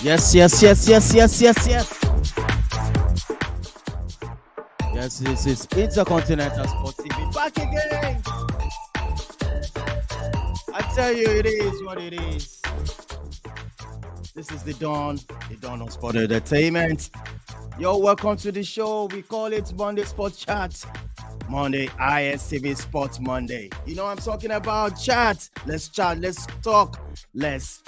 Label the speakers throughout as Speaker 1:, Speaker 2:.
Speaker 1: Yes. Yes, this is Intercontinental Sports TV back again. I tell you, it is what it is. This is the Dawn on Sport Entertainment. Yo, welcome to the show. We call it Monday Sports Chat. Monday, INTV Sports Monday. You know what I'm talking about? Chat. Let's chat. Let's talk. Let's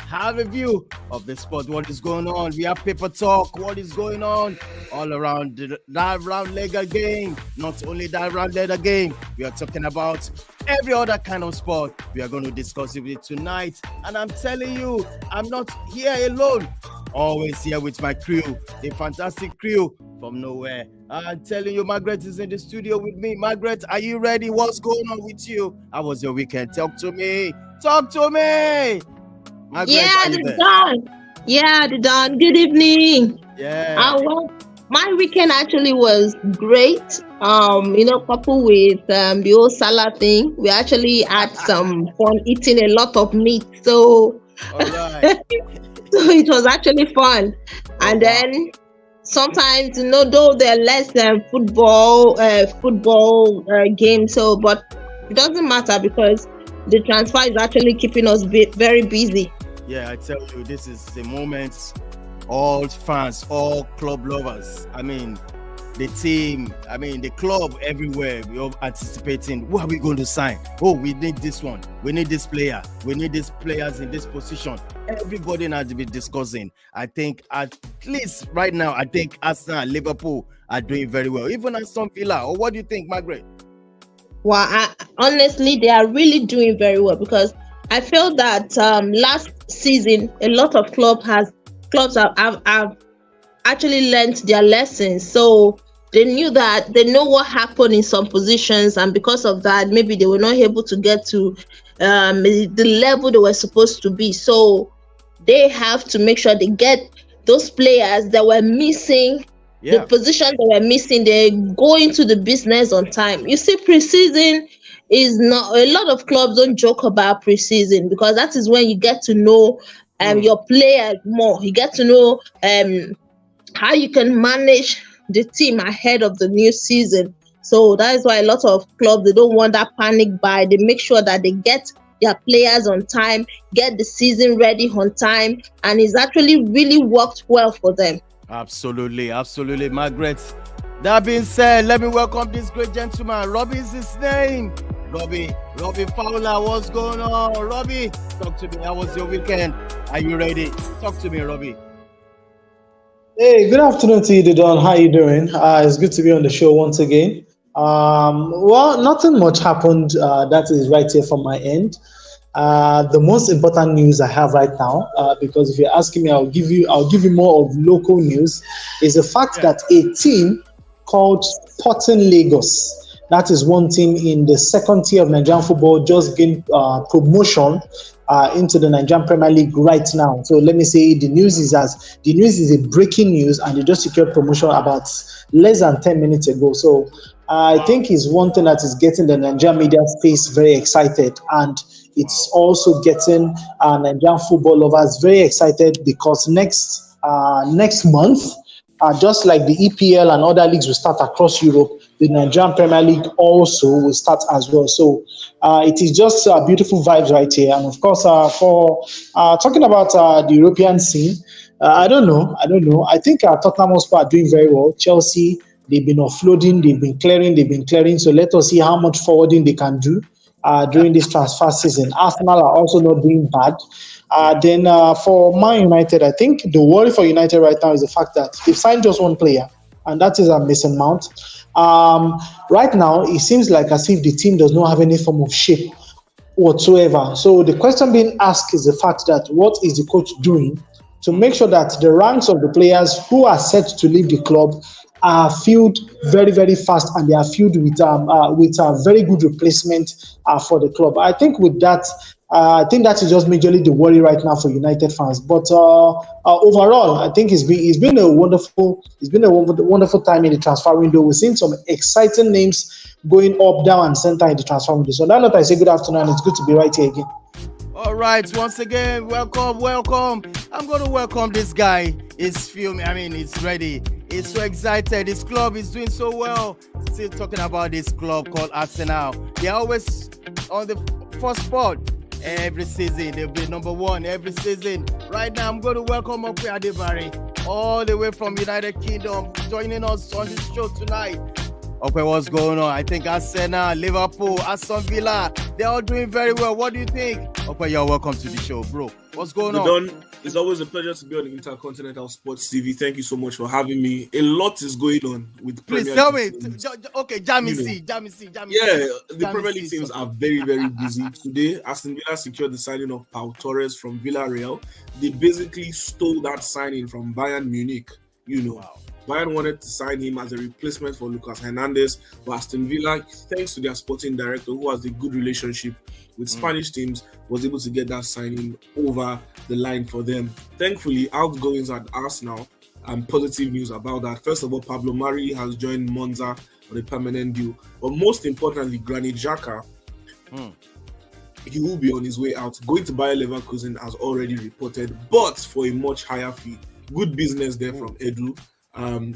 Speaker 1: have a view of the sport. What is going on? We have paper talk. What is going on all around that round leg game? Not only that round leg game. We are talking about every other kind of sport. We are going to discuss it with you tonight. And I'm telling you, I'm not here alone. Always here with my crew, the fantastic crew from nowhere. I'm telling you, Margaret is in the studio with me. Margaret, are you ready? What's going on with you? How was your weekend? Talk to me. Margaret,
Speaker 2: the Dawn. The Dawn. Good evening.
Speaker 1: Yeah.
Speaker 2: My weekend actually was great. Coupled with the whole Salah thing, we actually had some fun eating a lot of meat. So,
Speaker 1: all right.
Speaker 2: So it was actually fun. And then sometimes, though there are less than football games, but it doesn't matter because the transfer is actually keeping us very busy.
Speaker 1: Yeah, I tell you, this is the moment all fans, all club lovers, the team, the club everywhere, we're all anticipating, who are we going to sign? Oh, we need this one. We need this player. We need these players in this position. Everybody now to be discussing. I think at least right now, Arsenal and Liverpool are doing very well. Even Aston Villa. Or what do you think, Margaret?
Speaker 2: Well, honestly, they are really doing very well because I feel that last season, a lot of clubs have actually learned their lessons. So they know what happened in some positions, and because of that, maybe they were not able to get to the level they were supposed to be. So they have to make sure they get those players that were missing, the positions that were missing, they go into the business on time. You see, preseason is not, a lot of clubs don't joke about preseason because that is when you get to know your players more. You get to know how you can manage the team ahead of the new season. So that is why a lot of clubs, they don't want that panic buy. They make sure that they get their players on time, get the season ready on time, and it's actually really worked well for them.
Speaker 1: Absolutely, Margaret. That being said, let me welcome this great gentleman. Robbie is his name. Robbie Fowler, what's going on? Robbie, talk to me. How was your weekend? Are you ready? Talk to me, Robbie.
Speaker 3: Hey, good afternoon to you, Don. How are you doing? It's good to be on the show once again. Well, nothing much happened. That is right here from my end. The most important news I have right now, because if you're asking me, I'll give you more of local news, is the fact that a team called Sporting Lagos, that is one team in the second tier of Nigerian football, just gained promotion into the Nigerian Premier League right now. So let me say the news is a breaking news, and they just secured promotion about less than 10 minutes ago. So I think it's one thing that is getting the Nigerian media space very excited, and it's also getting Nigerian football lovers very excited because next month, just like the EPL and other leagues will start across Europe, the Nigerian Premier League also will start as well. So it is just beautiful vibes right here. And of course, for talking about the European scene, I don't know. I think Tottenham Hotspur are doing very well. Chelsea, they've been offloading, they've been clearing. So let us see how much forwarding they can do during this transfer season. Arsenal are also not doing bad. Then for Man United, I think the worry for United right now is the fact that they've signed just one player, and that is Mason Mount. Right now, it seems like as if the team does not have any form of shape whatsoever. So the question being asked is the fact that what is the coach doing to make sure that the ranks of the players who are set to leave the club are filled very, very fast, and they are filled with a very good replacement for the club. I think with that, I think that is just majorly the worry right now for United fans. But overall, I think it's been a wonderful time in the transfer window. We've seen some exciting names going up, down, and center in the transfer window. So now that I say good afternoon, it's good to be right here again.
Speaker 1: All right, once again, welcome. I'm going to welcome this guy. He's filming, he's ready. He's so excited. His club is doing so well. Still talking about this club called Arsenal. They're always on the first spot every season. They'll be number one every season. Right now, I'm going to welcome Ope Adebare, all the way from United Kingdom, joining us on this show tonight. Okay, what's going on? I think Arsenal, Liverpool, Aston Villa, they're all doing very well. What do you think? Okay, you're welcome to the show, bro. What's going on?
Speaker 4: It's always a pleasure to be on Intercontinental Sports TV. Thank you so much for having me. A lot is going on with
Speaker 1: Premier League. Please tell me. Okay, Jamie.
Speaker 4: Yeah, the Premier League teams are very, very busy. Today, Aston Villa secured the signing of Pau Torres from Villarreal. They basically stole that signing from Bayern Munich. Wow. Bayern wanted to sign him as a replacement for Lucas Hernandez, but Aston Villa, thanks to their sporting director, who has a good relationship with Spanish teams, was able to get that signing over the line for them. Thankfully, outgoings at Arsenal, and positive news about that. First of all, Pablo Mari has joined Monza on a permanent deal, but most importantly, Granit Xhaka, he will be on his way out. Going to Bayer Leverkusen as already reported, but for a much higher fee. Good business there from Edu.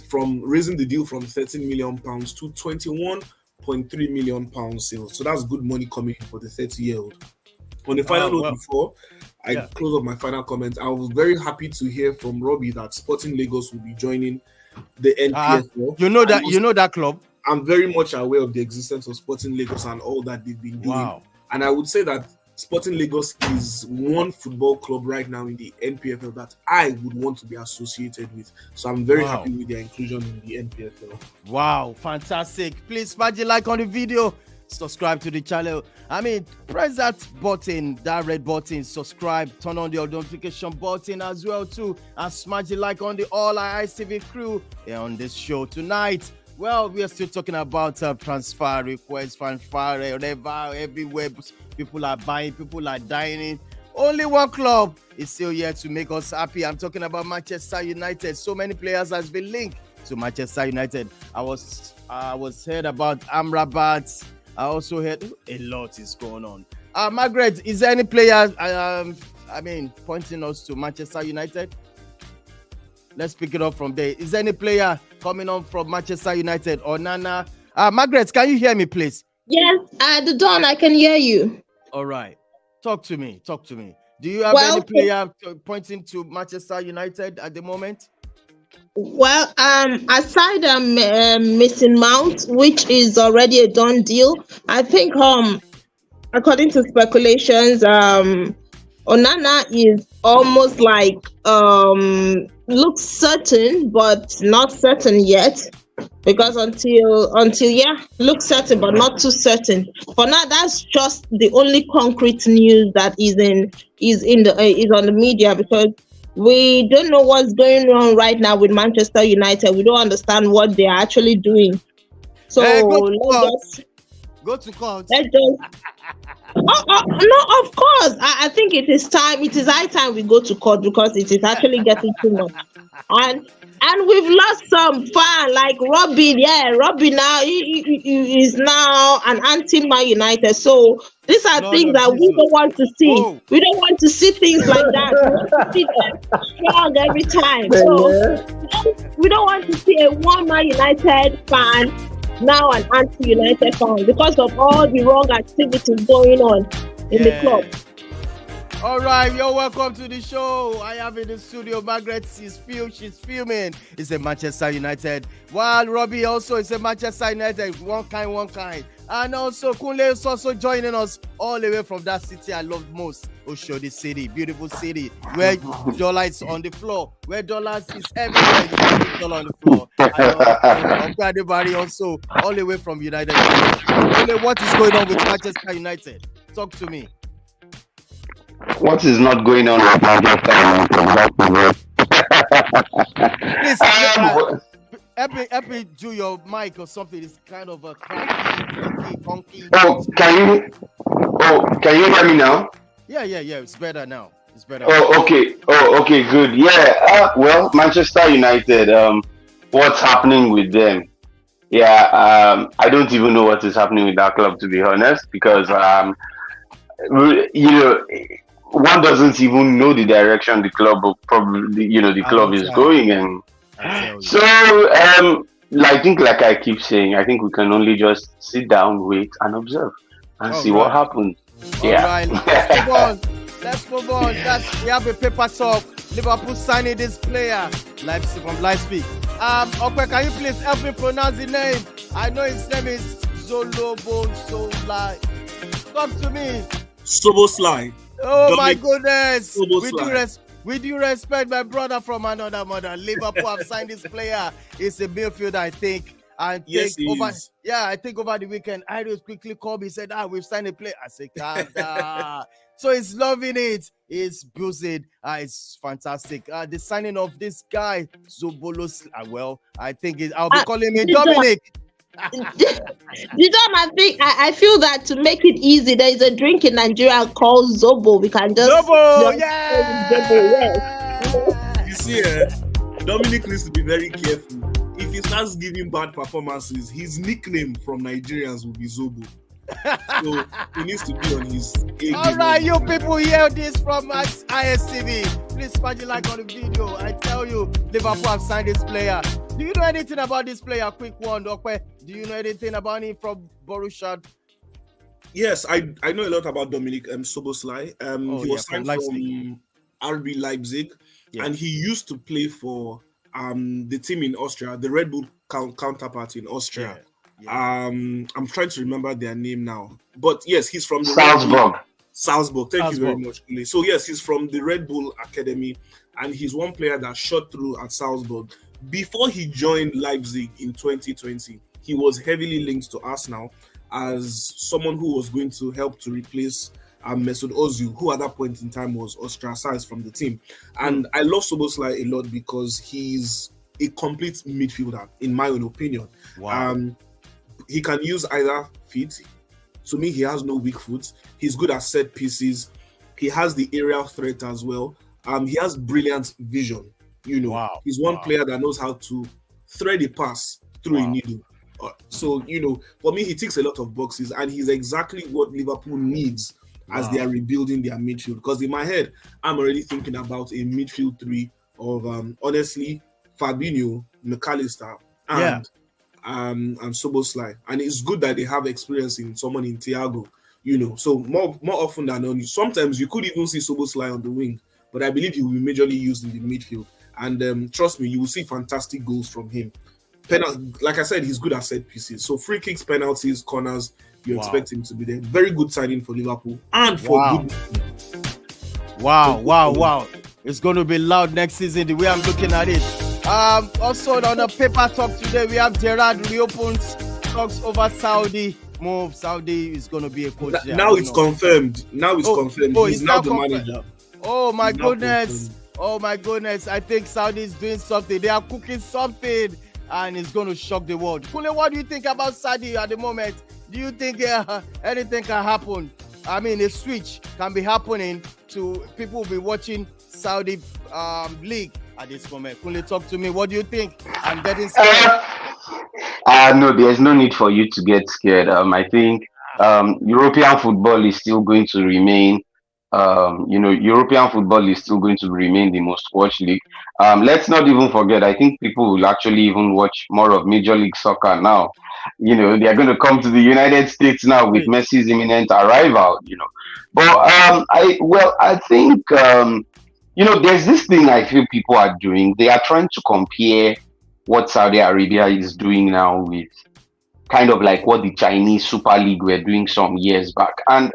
Speaker 4: From raising the deal from £13 million to £21.3 million sales. So that's good money coming in for the 30-year-old. On the final note, before I close up my final comment, I was very happy to hear from Robbie that Sporting Lagos will be joining the NPFL.
Speaker 1: You know that club?
Speaker 4: I'm very much aware of the existence of Sporting Lagos and all that they've been doing. Wow. And I would say that Sporting Lagos is one football club right now in the NPFL that I would want to be associated with. So I'm very happy with their inclusion in the NPFL.
Speaker 1: Wow, fantastic. Please smash the like on the video. Subscribe to the channel. Press that button, that red button, subscribe, turn on the notification button as well too, and smash the like on the all our Istv crew on this show tonight. Well, we are still talking about transfer requests, fanfare, whatever, everywhere. People are buying, people are dining. Only one club is still here to make us happy. I'm talking about Manchester United. So many players has been linked to Manchester United. I was heard about Amrabat. I also heard a lot is going on. Margaret, is there any player pointing us to Manchester United? Let's pick it up from there. Is there any player coming on from Manchester United or Nana? Margaret, can you hear me, please?
Speaker 2: Yes, the Dawn, I can hear you.
Speaker 1: All right. Talk to me. Do you have any player pointing to Manchester United at the moment?
Speaker 2: Well, aside missing Mount, which is already a done deal, I think according to speculations, Onana is almost like looks certain but not certain yet. Because until looks certain but not too certain. For now, that's just the only concrete news that is on the media, because we don't know what's going on right now with Manchester United. We don't understand what they are actually doing. So
Speaker 1: go to court.
Speaker 2: Let's just no, of course. I think it is time. It is high time we go to court, because it is actually getting too much. And we've lost some fan like Robin. Yeah, Robin now he is now an anti-Man United. So these are things that we don't want to see. Whoa. We don't want to see things like that. We want to see them strong every time. So we don't want to see a one-Man United fan now an anti-United fan because of all the wrong activities going on in the club.
Speaker 1: All right, you're welcome to the show. I have in the studio Margaret. She's filming. It's a Manchester United. While Robbie also is a Manchester United. One kind. And also Kunle is also joining us all the way from that city I love most, Oshodi City, beautiful city, where dollar is on the floor, where dollars is everywhere. You dollar on the floor. Everybody also all the way from United. Kunle, what is going on with Manchester United? Talk to me.
Speaker 5: What is not going on with Manchester
Speaker 1: Please, help me do your mic or something. It's kind of a conky.
Speaker 5: Can you hear me now?
Speaker 1: Yeah. It's better now.
Speaker 5: Okay, good. Yeah. Well, Manchester United. What's happening with them? Yeah. I don't even know what is happening with that club, to be honest, because one doesn't even know the direction the club will probably, the club is going. And so, I think, like I keep saying, I think we can only just sit down, wait, and observe, and see what happens.
Speaker 1: Right, let's move on. Let's move on. We have a paper talk. Liverpool signing this player. Leipzig from Leipzig. Okay, can you please help me pronounce the name? I know his name is Soboslai. Talk to me.
Speaker 4: Soboslai.
Speaker 1: Oh my goodness. With due respect, my brother from another mother. Liverpool have signed this player. It's a midfielder, I think. I think over the weekend, Iris quickly called me, said, we've signed a player. I said, so he's loving it. He's buzzing. It's fantastic. The signing of this guy, Zobolos. I think I'll be calling him Dominic.
Speaker 2: I feel that to make it easy, there is a drink in Nigeria called Zobo. We can just
Speaker 1: Zobo, yeah.
Speaker 4: You see, Dominic needs to be very careful. If he starts giving bad performances, his nickname from Nigerians will be Zobo. So he needs to be on his A.
Speaker 1: All right, you people hear this from Istv. Please smash the like on the video. I tell you, Liverpool have signed this player. Do you know anything about this player? Quick one, Dokwe. Do you know anything about him from Borussia?
Speaker 4: Yes, I know a lot about Dominic Soboslai. He was signed from RB Leipzig, and he used to play for the team in Austria, the Red Bull counterpart in Austria. I'm trying to remember their name now, but yes, he's from the Salzburg. Thank you very much, Kunle. So yes, he's from the Red Bull Academy, and he's one player that shot through at Salzburg. Before he joined Leipzig in 2020, he was heavily linked to Arsenal as someone who was going to help to replace Mesut Ozil, who at that point in time was ostracized from the team. And I love Soboslai a lot because he's a complete midfielder, in my own opinion.
Speaker 1: Wow.
Speaker 4: He can use either feet. To me, he has no weak foot. He's good at set pieces. He has the aerial threat as well. He has brilliant vision. He's one player that knows how to thread a pass through a needle. So, for me, he ticks a lot of boxes, and he's exactly what Liverpool needs as they are rebuilding their midfield. Because in my head, I'm already thinking about a midfield three of, honestly, Fabinho, McAllister, and Soboslai. And it's good that they have experience in someone in Thiago, So more often than not, sometimes you could even see Soboslai on the wing, but I believe he will be majorly used in the midfield. And trust me, you will see fantastic goals from him. Like I said, he's good at set pieces. So free kicks, penalties, corners, you expect him to be there. Very good signing for Liverpool and for good.
Speaker 1: Wow. It's going to be loud next season, the way I'm looking at it. Also on the paper talk today, we have Gerrard reopens talks over Saudi move. Saudi is going to be a coach.
Speaker 4: Now it's confirmed. Confirmed. He's now the manager.
Speaker 1: Oh my goodness. Oh my goodness. I think Saudi is doing something. They are cooking something, and it's going to shock the world. Kunle, what do you think about Saudi at the moment? Do you think anything can happen? I mean, a switch can be happening to people will be watching Saudi league at this moment. Kunle, talk to me. What do you think? I'm getting scared.
Speaker 5: No, there's no need for you to get scared. I think European football is still going to remain. European football is still going to remain the most watched league. Let's not even forget, I think people will actually even watch more of Major League Soccer now. They are going to come to the United States now with Messi's imminent arrival, But I think, there's this thing I feel people are doing. They are trying to compare what Saudi Arabia is doing now with kind of like what the Chinese Super League were doing some years back. And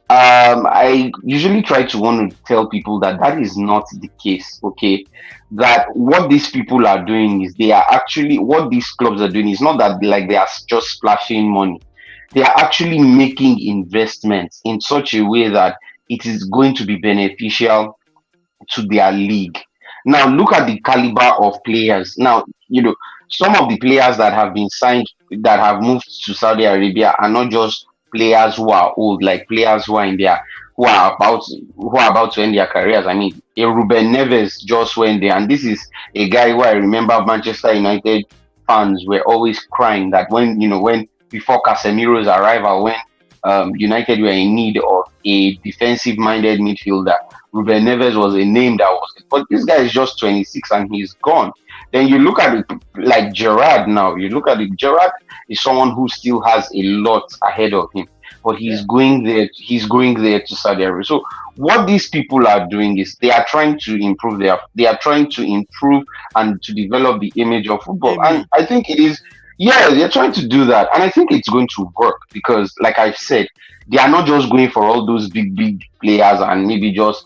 Speaker 5: I usually try to want to tell people that is not the case, okay? That what these people are doing is they are actually, what these clubs are doing is not that like they are just splashing money. They are actually making investments in such a way that it is going to be beneficial to their league. Now, look at the caliber of players. Now, some of the players that have been signed, that have moved to Saudi Arabia are not just players who are old, like players who are about to end their careers. I mean, Ruben Neves just went there, and this is a guy who I remember Manchester United fans were always crying that when before Casemiro's arrival, when United were in need of a defensive-minded midfielder. Ruben Neves was a name that was, but this guy is just 26 and he's gone. Then you look at it like Gerrard now. You look at it, Gerrard is someone who still has a lot ahead of him, but he's going there. He's going there to Saudi Arabia. So what these people are doing is they are trying to improve they are trying to improve and to develop the image of football. And I think it is, yeah, they're trying to do that. And I think it's going to work because, like I've said, they are not just going for all those big players and maybe just,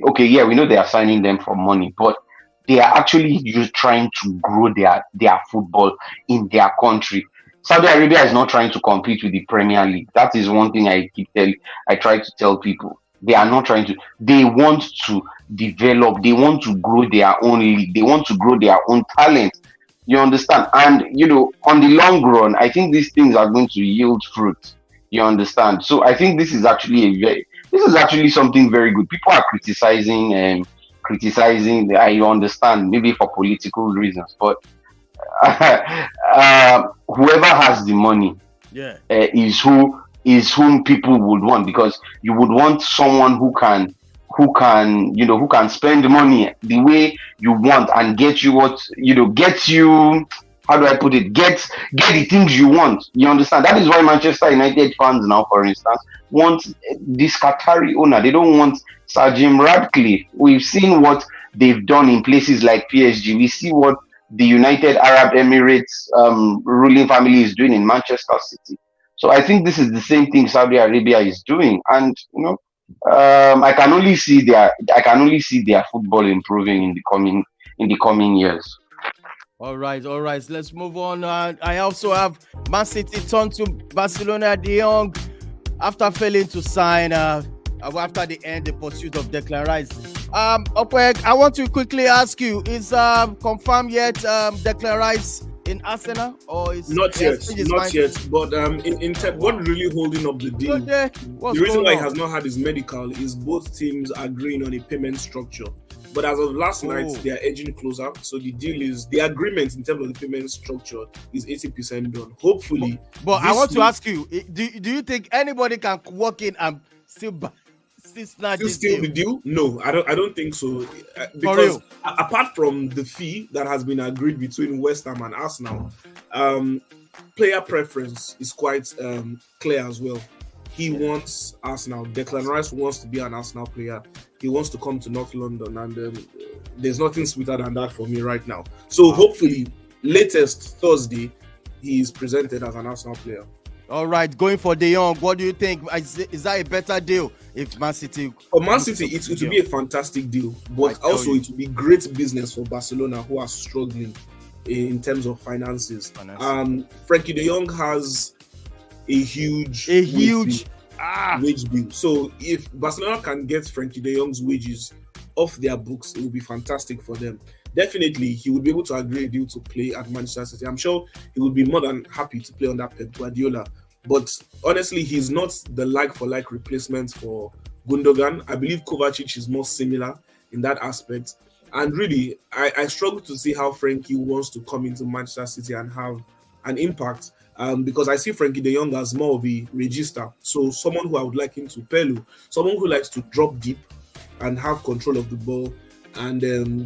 Speaker 5: okay, yeah, we know they are signing them for money, but they are actually just trying to grow their football in their country. Saudi Arabia is not trying to compete with the Premier League. That is one thing I try to tell people. They are not trying to. They want to develop. They want to grow their own league. They want to grow their own talent. You understand? And on the long run, I think these things are going to yield fruit. You understand? So I think this is actually something very good. People are criticizing. I understand, maybe for political reasons, but whoever has the money, is whom people would want, because you would want someone who can spend money the way you want and get you how do I put it, get the things you want. You understand? That is why Manchester United fans now, for instance, want this Qatari owner. They don't want Sir Jim Ratcliffe. We've seen what they've done in places like PSG. We see what the United Arab Emirates ruling family is doing in Manchester City. So I think this is the same thing Saudi Arabia is doing, and I can only see their football improving in the coming years.
Speaker 1: All right. Let's move on. I also have Man City turn to Barcelona. De Jong, after failing to sign after the end the pursuit of Declan Rice. Opweg, I want to quickly ask you: is confirmed yet Declan Rice in Arsenal, or is
Speaker 4: not yet? But what really holding up the deal? The reason why he has not had his medical is both teams agreeing on a payment structure. But as of last night, they are edging closer. So the deal is, the agreement in terms of the payment structure is 80% done. Hopefully.
Speaker 1: But I want to ask you, do you think anybody can walk in and still snatch this deal?
Speaker 4: The deal? No, I don't think so. Because apart from the fee that has been agreed between West Ham and Arsenal, player preference is quite clear as well. He wants Arsenal. Declan Rice wants to be an Arsenal player. He wants to come to North London, and there's nothing sweeter than that for me right now. So hopefully, latest Thursday, he is presented as an Arsenal player.
Speaker 1: All right, going for De Jong, what do you think? Is that a better deal if Man City?
Speaker 4: For Man City, it will be a fantastic deal, but also it will be great business for Barcelona, who are struggling in terms of finances. Frankie De Jong has a huge wage bill. So if Barcelona can get Frankie De Jong's wages off their books, it will be fantastic for them. Definitely, he would be able to agree a deal to play at Manchester City. I'm sure he would be more than happy to play under Pep Guardiola. But honestly, he's not the like-for-like replacement for Gundogan. I believe Kovacic is more similar in that aspect. And really, I struggle to see how Frankie wants to come into Manchester City and have an impact. Because I see Frankie De Jong as more of a register. So someone who I would like him to Pelu, someone who likes to drop deep and have control of the ball and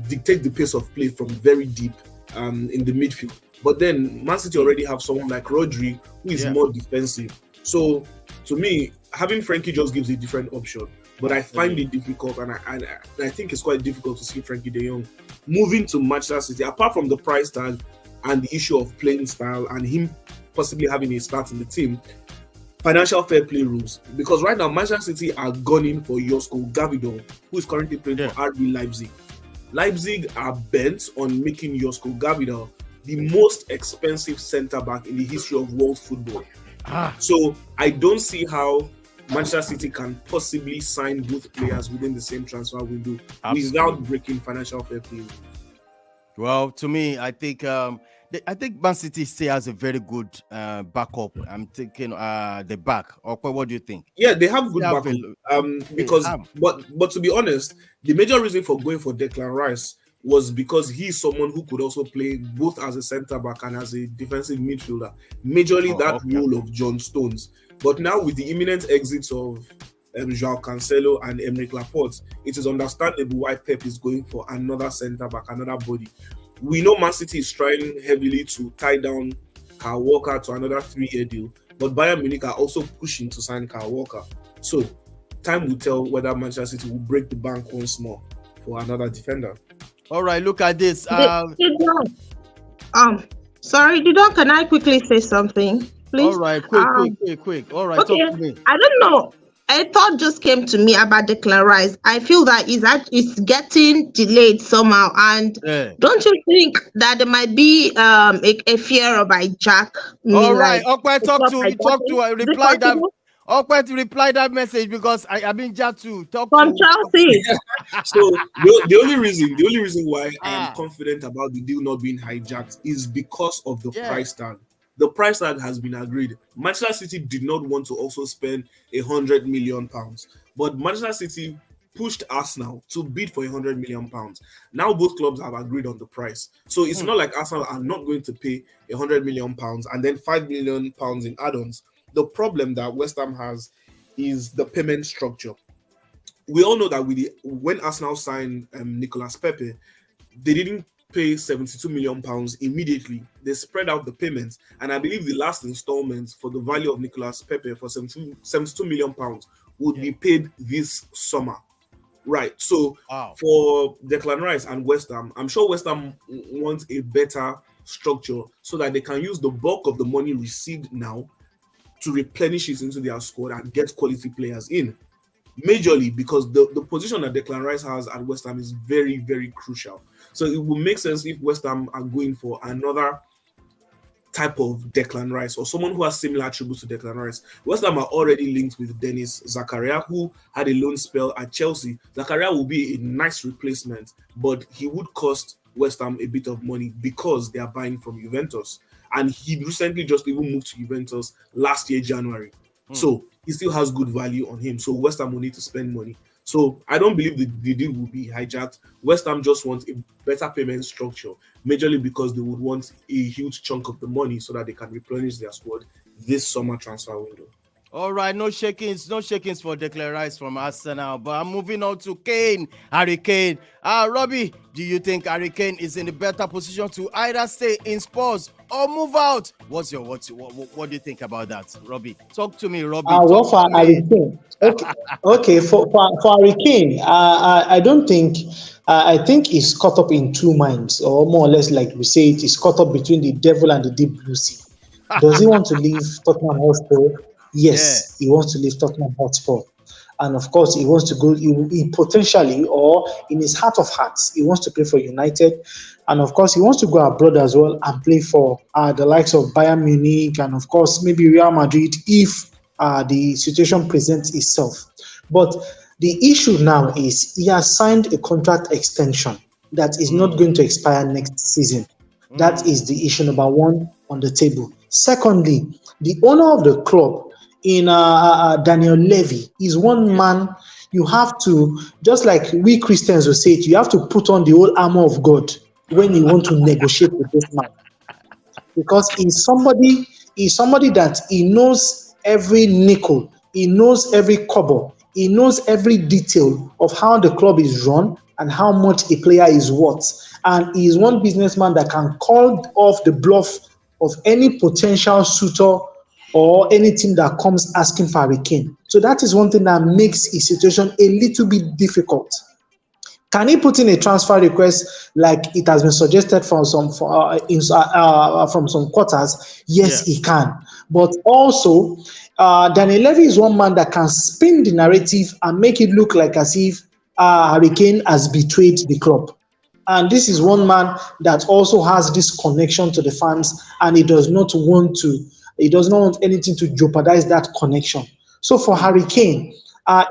Speaker 4: dictate the pace of play from very deep in the midfield. But then Man City already have someone like Rodri who is more defensive. So to me, having Frankie just gives a different option. But I find it difficult, and I think it's quite difficult to see Frankie De Jong moving to Manchester City, apart from the price tag and the issue of playing style and him possibly having a start in the team. Financial fair play rules, because right now Manchester City are gunning for Josko Gvardiol, who is currently playing for RB Leipzig. Leipzig are bent on making Josko Gvardiol the most expensive centre back in the history of world football. So I don't see how Manchester City can possibly sign both players within the same transfer window without breaking financial fair play.
Speaker 1: Well, to me, I think Man City still has a very good backup. I'm thinking the back. Okay, what do you think?
Speaker 4: Yeah, they have good backup. But to be honest, the major reason for going for Declan Rice was because he's someone who could also play both as a centre back and as a defensive midfielder. Majorly role of John Stones. But now with the imminent exits of João Cancelo and Emerick Laporte, it is understandable why Pep is going for another centre back, another body. We know Man City is trying heavily to tie down Kyle Walker to another 3-year deal, but Bayern Munich are also pushing to sign Kyle Walker. So time will tell whether Manchester City will break the bank once more for another defender.
Speaker 1: All right, look at this.
Speaker 2: Sorry, Didon, can I quickly say something, please?
Speaker 1: All right, quick. All right,
Speaker 2: okay.
Speaker 1: Talk to me.
Speaker 2: I don't know. A thought just came to me about Declan Rice. I feel that it's getting delayed somehow. And don't you think that there might be a fear of hijack?
Speaker 1: All right, Okwe, talk to reply that. Okwe, to reply that message because I've been just to talk
Speaker 2: from Chelsea.
Speaker 4: So the only reason why I am confident about the deal not being hijacked is because of the price tag. The price tag has been agreed. Manchester City did not want to also spend £100 million, but Manchester City pushed Arsenal to bid for £100 million. Now both clubs have agreed on the price. So it's not like Arsenal are not going to pay £100 million and then £5 million in add-ons. The problem that West Ham has is the payment structure. We all know that when Arsenal signed Nicolas Pepe, they didn't pay £72 million immediately. They spread out the payments, and I believe the last installment for the value of Nicolas Pepe for £72 million would be paid this summer. Right. So for Declan Rice and West Ham, I'm sure West Ham wants a better structure so that they can use the bulk of the money received now to replenish it into their squad and get quality players in. Majorly because the position that Declan Rice has at West Ham is very, very crucial. So it will make sense if West Ham are going for another type of Declan Rice or someone who has similar attributes to Declan Rice. West Ham are already linked with Dennis Zakaria, who had a loan spell at Chelsea. Zakaria will be a nice replacement, but he would cost West Ham a bit of money because they are buying from Juventus. And he recently just even moved to Juventus last year, January. So he still has good value on him. So West Ham will need to spend money. So I don't believe the deal will be hijacked. West Ham just wants a better payment structure, majorly because they would want a huge chunk of the money so that they can replenish their squad this summer transfer window.
Speaker 1: All right, no shakings for Declan Rice from Arsenal. But I'm moving on to Harry Kane. Robbie, do you think Harry Kane is in a better position to either stay in Spurs or move out? What do you think about that, Robbie? Talk to me, Robbie.
Speaker 3: Well, for Harry Kane, okay, for Harry Kane, I don't think. I think he's caught up in two minds, or more or less, like we say, it is caught up between the devil and the deep blue sea. Does he want to leave Tottenham Hotspur? Yes, he wants to leave Tottenham Hotspur. And of course, he wants to go, he potentially, or in his heart of hearts, he wants to play for United. And of course, he wants to go abroad as well and play for the likes of Bayern Munich and of course, maybe Real Madrid if the situation presents itself. But the issue now is he has signed a contract extension that is not going to expire next season. That is the issue number one on the table. Secondly, the owner of the club, in Daniel Levy, is one man you have to, just like we Christians will say it, you have to put on the whole armor of God when you want to negotiate with this man. Because he's somebody that he knows every nickel, he knows every kobo, he knows every detail of how the club is run and how much a player is worth. And he is one businessman that can call off the bluff of any potential suitor or any team that comes asking for Harry Kane. So that is one thing that makes his situation a little bit difficult. Can he put in a transfer request like it has been suggested from some quarters? Yes, he can. But also, Daniel Levy is one man that can spin the narrative and make it look like as if Harry Kane has betrayed the club. And this is one man that also has this connection to the fans, and he does not want anything to jeopardize that connection. So for Harry Kane,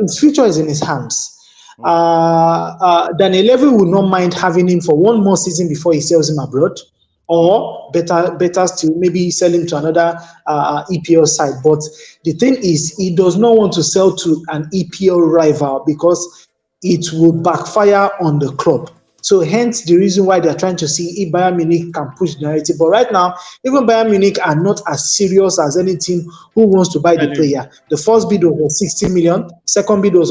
Speaker 3: his future is in his hands. Daniel Levy will not mind having him for one more season before he sells him abroad, or better still, maybe sell him to another EPL side. But the thing is, he does not want to sell to an EPL rival because it will backfire on the club. So hence the reason why they're trying to see if Bayern Munich can push the narrative. But right now, even Bayern Munich are not as serious as any team who wants to buy the player. The first bid was for 60 million, second bid was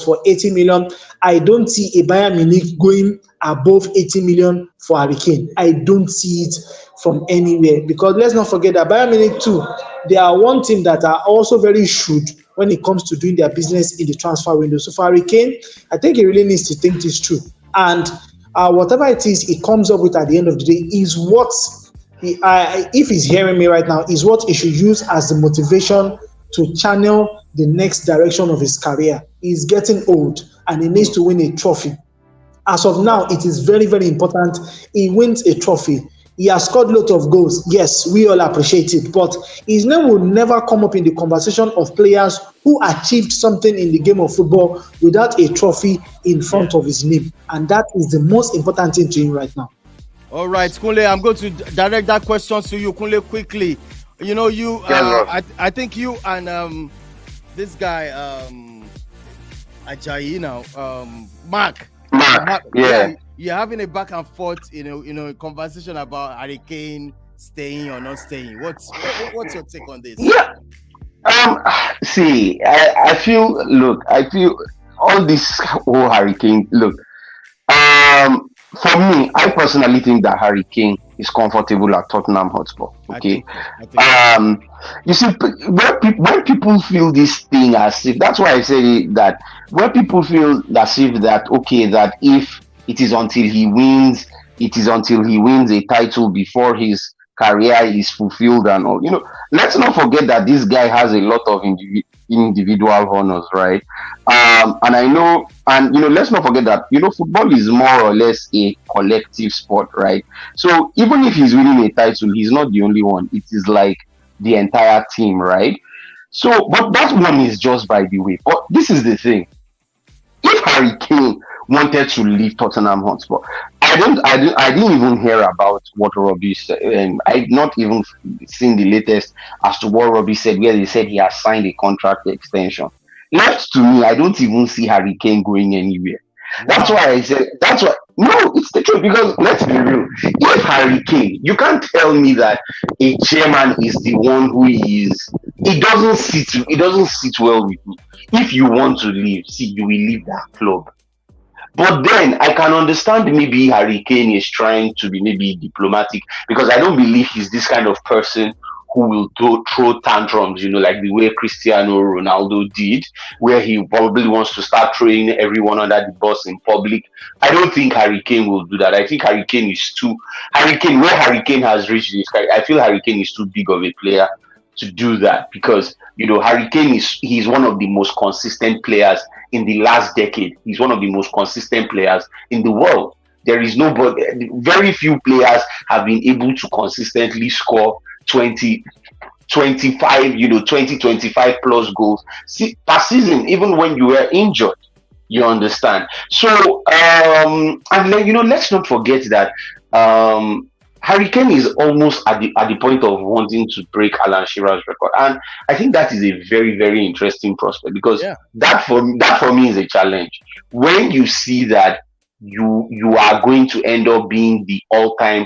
Speaker 3: for 80 million. I don't see a Bayern Munich going above 80 million for Harry Kane. I don't see it from anywhere, because let's not forget that Bayern Munich too, they are one team that are also very shrewd when it comes to doing their business in the transfer window. So for Harry Kane, I think he really needs to think this through. And whatever it is he comes up with at the end of the day is what, if he's hearing me right now, is what he should use as the motivation to channel the next direction of his career. He's getting old and he needs to win a trophy. As of now, it is very, very important he wins a trophy. He has scored a lot of goals. Yes, we all appreciate it. But his name will never come up in the conversation of players who achieved something in the game of football without a trophy in front of his name. And that is the most important thing to him right now.
Speaker 1: All right, Kunle, I'm going to direct that question to you, Kunle, quickly. You know, I think you and this guy, Ajayi now, Mark, yeah. You're having a back and forth, conversation about Harry Kane staying or not staying. What's your take on this?
Speaker 5: Yeah. See, I feel all this whole Harry Kane. Look, for me, I personally think that Harry Kane is comfortable at Tottenham Hotspur. Okay. I think you see, when people feel this thing as if, that's why I say that when people feel as if that, okay, that if it is until he wins a title before his career is fulfilled and all. Let's not forget that this guy has a lot of individual honors, right? And I know, and let's not forget that football is more or less a collective sport, right? So even if he's winning a title, he's not the only one. It is like the entire team, right? So, but that one is just by the way. But this is the thing: if Harry Kane wanted to leave Tottenham Hotspur, I didn't even hear about what Robbie said, and I've not even seen the latest as to what Robbie said, where they said he has signed a contract extension. Left to me, I don't even see Harry Kane going anywhere. That's why I said, no, it's the truth, because let's be real. If Harry Kane, you can't tell me that a chairman is the one who is, it doesn't sit well with me. If you want to leave, you will leave that club. But then I can understand maybe Harry Kane is trying to be maybe diplomatic, because I don't believe he's this kind of person who will throw tantrums, like the way Cristiano Ronaldo did, where he probably wants to start throwing everyone under the bus in public. I don't think Harry Kane will do that. I think where Harry Kane has reached this, I feel Harry Kane is too big of a player to do that, because Harry Kane he's one of the most consistent players in the last decade. He's one of the most consistent players in the world. There is nobody, very few players have been able to consistently score 20, 25 plus goals per season, even when you were injured. You understand? So, and let's not forget that Harry Kane is almost at the point of wanting to break Alan Shearer's record, and I think that is a very, very interesting prospect, because that for me is a challenge. When you see that you are going to end up being the all-time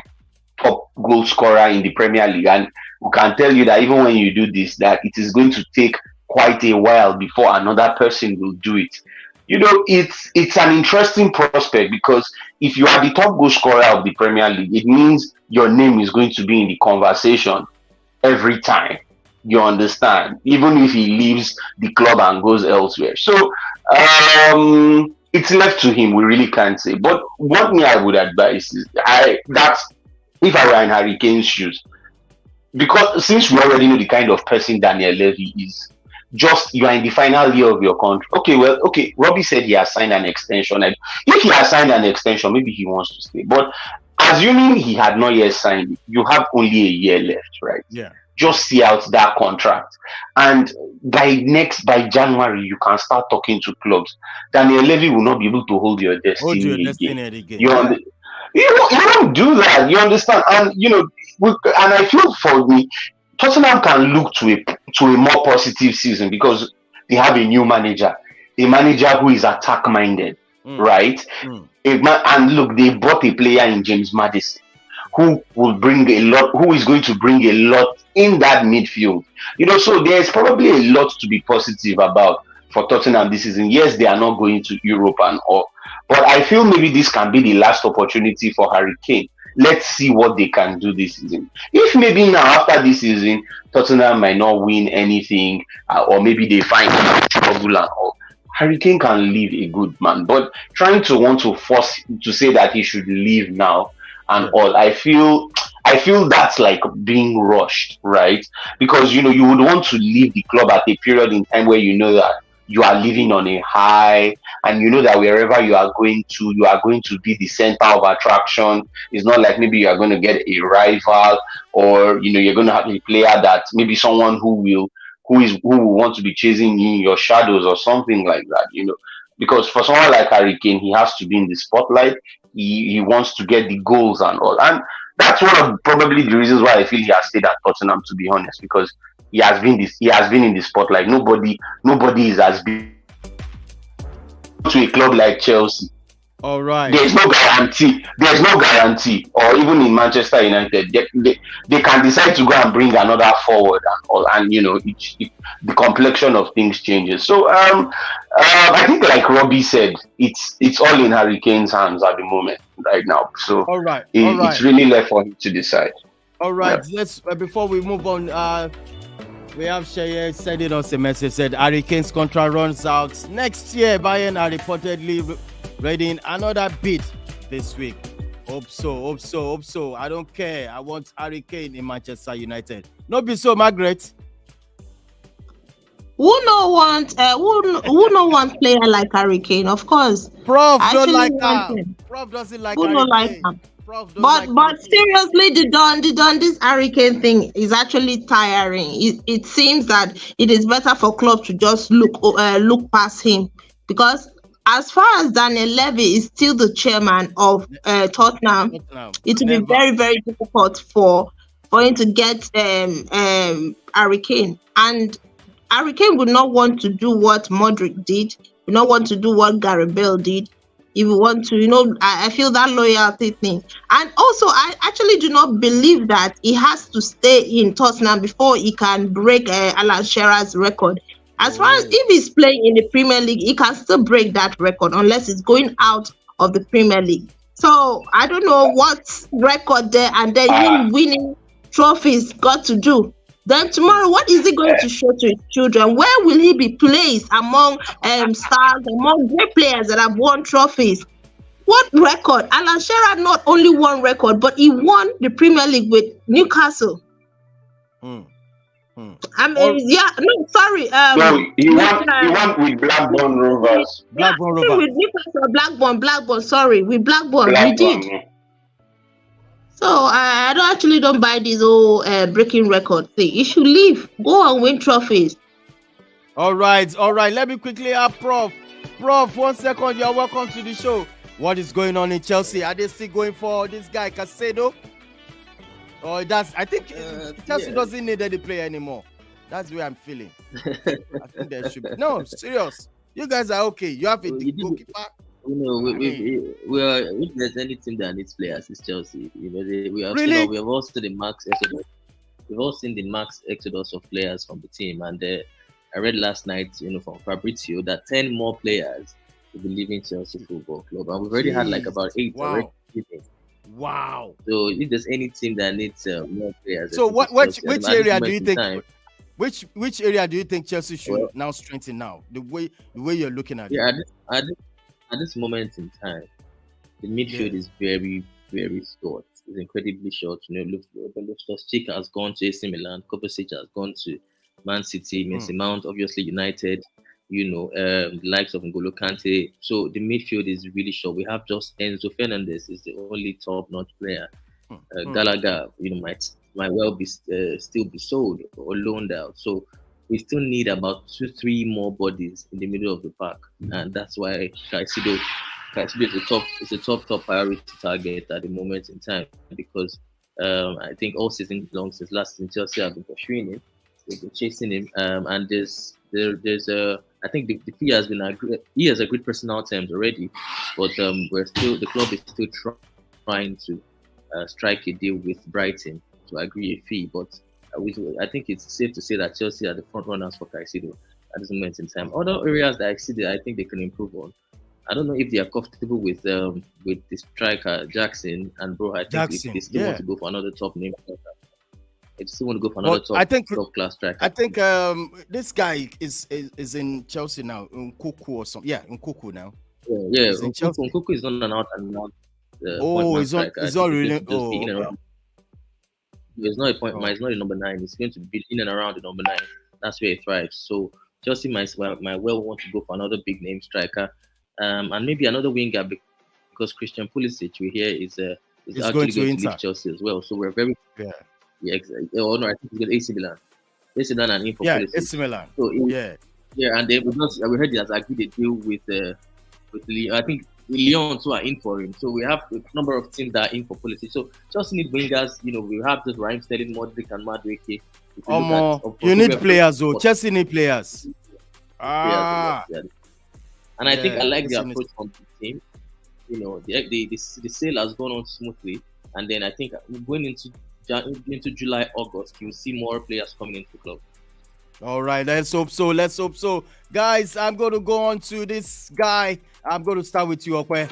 Speaker 5: top goal scorer in the Premier League, and we can tell you that even when you do this, that it is going to take quite a while before another person will do it. It's an interesting prospect, because if you are the top goal scorer of the Premier League, it means your name is going to be in the conversation every time. You understand? Even if he leaves the club and goes elsewhere. So it's left to him. We really can't say. But what I would advise is if I were in Harry Kane's shoes, because since we already know the kind of person Daniel Levy is, you are in the final year of your contract. Okay, Robbie said he has signed an extension. And if he has signed an extension, maybe he wants to stay. But assuming he had not yet signed it, you have only a year left, right?
Speaker 1: Yeah.
Speaker 5: Just see out that contract. And by January, you can start talking to clubs. Daniel Levy will not be able to hold your destiny again. You don't do that. You understand? And and I feel for me, Tottenham can look to a more positive season, because they have a new manager, a manager who is attack minded, right? A and look, they bought a player in James Maddison who will bring a lot, who is going to bring a lot in that midfield. So there's probably a lot to be positive about for Tottenham this season. Yes, they are not going to Europe and all, but I feel maybe this can be the last opportunity for Harry Kane. Let's see what they can do this season. If maybe now after this season, Tottenham might not win anything, or maybe they find trouble and all, Harry Kane can leave a good man. But trying to want to force to say that he should leave now and all, I feel that's like being rushed, right? Because you would want to leave the club at a period in time where that you are living on a high, and that wherever you are going to be the center of attraction. It's not like maybe you are going to get a rival, or you're going to have a player that maybe someone who will want to be chasing in your shadows or something like that. Because for someone like Harry Kane, he has to be in the spotlight. He wants to get the goals and all, and that's one of probably the reasons why I feel he has stayed at Tottenham, to be honest, because he has been in the spotlight. Nobody is as big to a club like Chelsea.
Speaker 1: All right.
Speaker 5: There's no guarantee. Or even in Manchester United, they can decide to go and bring another forward and all, and the complexion of things changes. So I think, like Robbie said, it's all in Harry Kane's hands at the moment right now. So
Speaker 1: all right.
Speaker 5: It's really left for him to decide.
Speaker 1: All right. Yeah. Let's before we move on. We have Sheye sending us a message, said Harry Kane's contract runs out next year. Bayern are reportedly ready another bid this week. Hope so. I don't care. I want Harry Kane in Manchester United. No be so, Margaret.
Speaker 2: Who no want player like Harry Kane? Of course.
Speaker 1: Prof don't like him. Prof doesn't like Harry Kane.
Speaker 2: But seriously, the Don, this Harry Kane thing is actually tiring. It seems that it is better for club to just look past him, because as far as Daniel Levy is still the chairman of Tottenham, it will be very, very difficult for him to get Harry Kane. And Harry Kane would not want to do what Modric did, would not want to do what Gary Bale did. If you want to, I feel that loyalty thing. And also, I actually do not believe that he has to stay in Tottenham before he can break Alan Shearer's record. As far as if he's playing in the Premier League, he can still break that record unless he's going out of the Premier League. So I don't know what record there and then him winning trophies got to do. Then tomorrow, what is he going to show to his children? Where will he be placed among stars, among great players that have won trophies? What record? Alan Shearer not only won record, but he won the Premier League with Newcastle. I mean,
Speaker 5: he won with Blackburn Rovers.
Speaker 2: With Newcastle, Blackburn. Sorry, with Blackburn, he did. So I don't buy this whole breaking record thing. You should leave. Go and win trophies.
Speaker 1: All right. Let me quickly ask Prof. Prof, 1 second. You're welcome to the show. What is going on in Chelsea? Are they still going for this guy Casado? Or I think Chelsea doesn't need any player anymore. That's the way I'm feeling. I think there should be. No, serious. You guys are okay. You have a goalkeeper.
Speaker 6: If there's any team that needs players, it's Chelsea. We have all seen the max exodus. We've all seen the max exodus of players from the team, and I read last night, from Fabrizio, that 10 more players will be leaving Chelsea Football Club, and we've already had like about 8 already.
Speaker 1: Wow!
Speaker 6: So if there's any team that needs more players,
Speaker 1: so which area do you think? Which area do you think Chelsea should now strengthen now? The way you're looking at it.
Speaker 6: At this moment in time, the midfield is very, very short. It's incredibly short. Loftus-Cheek has gone to AC Milan. Kovacic has gone to Man City. Mason Mount, obviously United. The likes of N'Golo Kante. So the midfield is really short. We have just Enzo Fernandez is the only top-notch player. Gallagher, might well be still be sold or loaned out. So we still need about 2-3 more bodies in the middle of the pack, and that's why Caicedo is a top priority target at the moment in time, because I think all season long since last season Chelsea have been pursuing him, they've been chasing him, and there's there's a I think the fee has been agreed. He has agreed personal terms already, but the club is still trying to strike a deal with Brighton to agree a fee. But I think it's safe to say that Chelsea are the front runners for Caicedo at this moment in time. Other areas that I think they can improve on. I don't know if they are comfortable with the striker Jackson and bro. I think
Speaker 1: Jackson,
Speaker 6: they still want to go for another top name. If they still want to go for another top class striker.
Speaker 1: I think this guy is in Chelsea now, Nkuku or something. Yeah, Nkuku now.
Speaker 6: Yeah. Nkuku is not an out and out.
Speaker 1: He's not really.
Speaker 6: It's not a point. It's not a number 9. It's going to be in and around the number 9. That's where it thrives. So Chelsea might well want to go for another big name striker, and maybe another winger because Christian Pulisic we hear is actually going to leave Chelsea as well. So we're very exactly. Oh no, I think he's got AC Milan. AC Milan and Info Pulisic.
Speaker 1: AC Milan.
Speaker 6: So and then we heard he has agreed a deal with Lyon. I think Lyon too are in for him. So we have a number of teams that are in for Pulisic. So Chelsea need wingers. We have this Raheem Sterling, Modric, and Madueke.
Speaker 1: You need players, though. Chelsea need players.
Speaker 6: And I think I like the approach from the team. The sale has gone on smoothly, and then I think going into July, August, you'll see more players coming into the club.
Speaker 1: All right, let's hope so. Guys, I'm going to go on to this guy. I'm going to start with you, Okwe.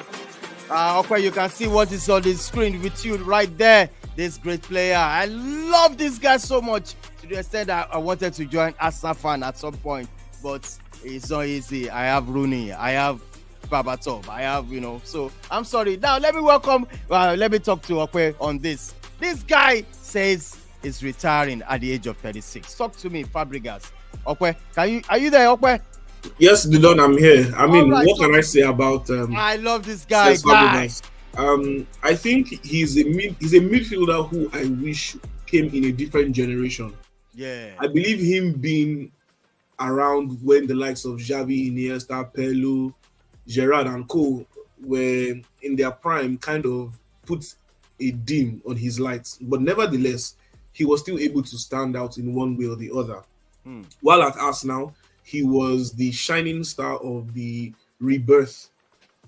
Speaker 1: Okwe, you can see what is on the screen with you right there. This great player. I love this guy so much to the extent that I wanted to join Arsenal fan at some point, but it's not easy. I have Rooney. I have Babatov. I have, so I'm sorry. Now, let me talk to Okwe on this. This guy says he's retiring at the age of 36. Talk to me, Fabregas. Okwe, are you there, Okwe?
Speaker 4: Yes, Didon, I'm here. I mean, what can I say about
Speaker 1: I love this guy.
Speaker 4: I think he's a midfielder who I wish came in a different generation.
Speaker 1: Yeah.
Speaker 4: I believe him being around when the likes of Xavi, Iniesta, Pirlo, Gerrard and co were in their prime kind of put a dim on his lights. But nevertheless, he was still able to stand out in one way or the other. While at Arsenal, he was the shining star of the rebirth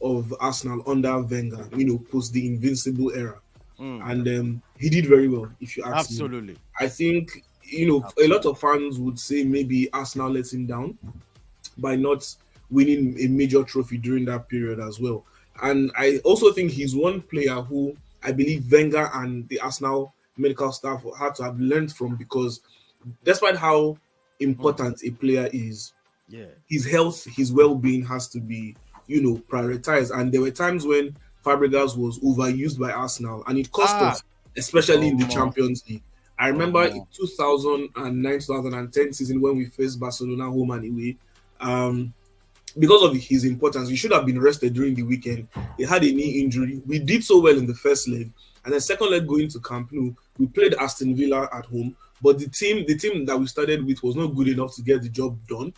Speaker 4: of Arsenal under Wenger, post the invincible era. And he did very well, if you ask me.
Speaker 1: Absolutely.
Speaker 4: I think, a lot of fans would say maybe Arsenal let him down by not winning a major trophy during that period as well. And I also think he's one player who I believe Wenger and the Arsenal medical staff had to have learned from, because despite how important a player is, his health, his well-being has to be, prioritized. And there were times when Fabregas was overused by Arsenal, and it cost us, especially in the Champions League. I remember in 2009-2010 season when we faced Barcelona home and away, because of his importance, he should have been rested during the weekend. He had a knee injury. We did so well in the first leg, and then second leg going to Camp Nou, we played Aston Villa at home, but the team that we started with was not good enough to get the job done.